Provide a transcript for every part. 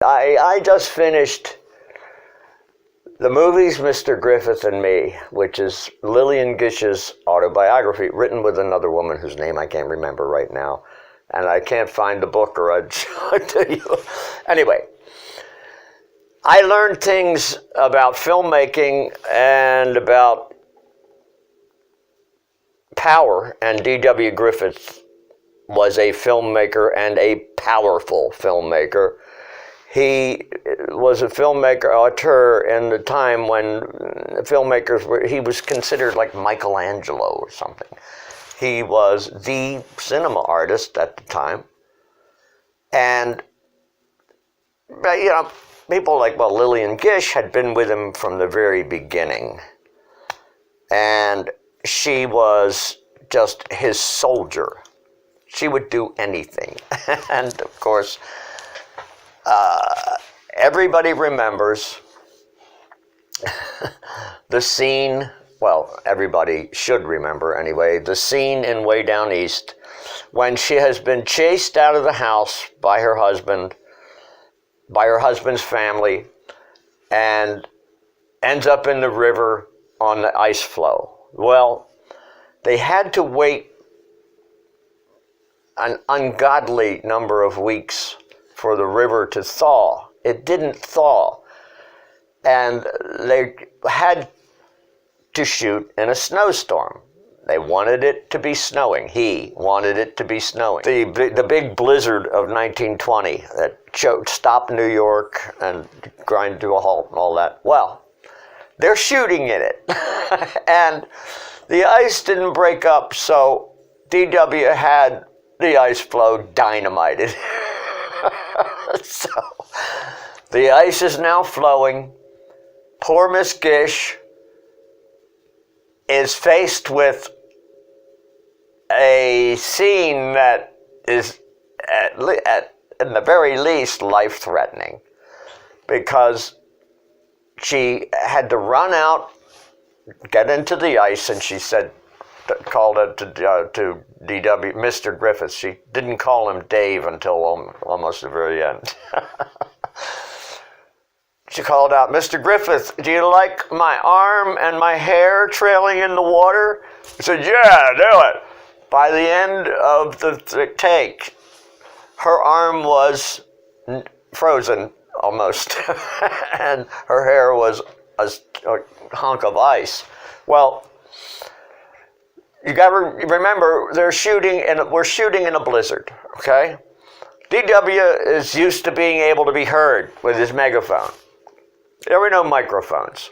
I just finished the movie's Mr. Griffith and Me, which is Lillian Gish's autobiography, written with another woman whose name I can't remember right now. And I can't find the book, or I'd show it to you. Anyway, I learned things about filmmaking and about power, and D.W. Griffith was a filmmaker and a powerful filmmaker. He was a filmmaker, auteur, in the time when filmmakers were, he was considered like Michelangelo or something. He was the cinema artist at the time. And, you know, people like, well, Lillian Gish had been with him from the very beginning. And she was just his soldier. She would do anything. And, of course, everybody remembers the scene, well, everybody should remember anyway, the scene in Way Down East when she has been chased out of the house by her husband's family, and ends up in the river on the ice floe. Well, they had to wait an ungodly number of weeks for the river to thaw. It didn't thaw. And they had to shoot in a snowstorm. They wanted it to be snowing. He wanted it to be snowing. The big blizzard of 1920 that stopped New York and grind to a halt and all that. Well, they're shooting in it. And the ice didn't break up, so D.W. had the ice floe dynamited. So the ice is now flowing. Poor Miss Gish is faced with a scene that is, in the very least, life-threatening, because she had to run out, get into the ice, and she said, called it to D.W. Mr. Griffith. She didn't call him Dave until almost the very end. She called out, "Mr. Griffith, do you like my arm and my hair trailing in the water?" He said, "Yeah, do it." By the end of the take, her arm was frozen almost, and her hair was a hunk of ice. Well, you got to remember, we're shooting in a blizzard, okay? D.W. is used to being able to be heard with his megaphone. There were no microphones.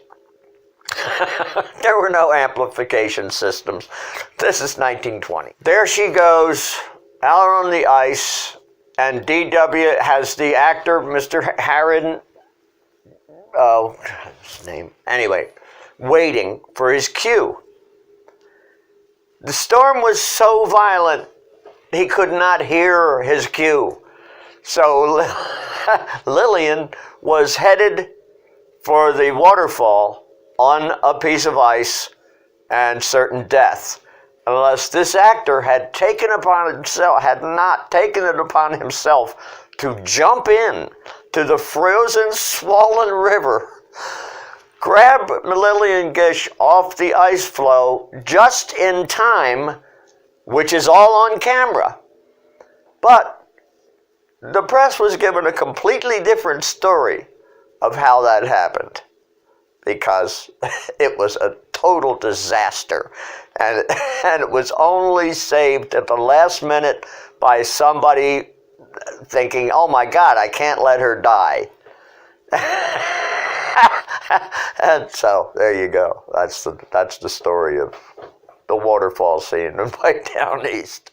There were no amplification systems. This is 1920. There she goes, out on the ice, and D.W. has the actor, Mr. Harron, his name, anyway, waiting for his cue. The storm was so violent, he could not hear his cue. So Lillian was headed for the waterfall on a piece of ice and certain death, unless this actor had not taken it upon himself to jump in to the frozen, swollen river, grab Lillian Gish off the ice floe just in time, which is all on camera. But the press was given a completely different story of how that happened, because it was a total disaster, and it was only saved at the last minute by somebody thinking, "Oh my God, I can't let her die." And so there you go. That's the story of the waterfall scene in Way Down East.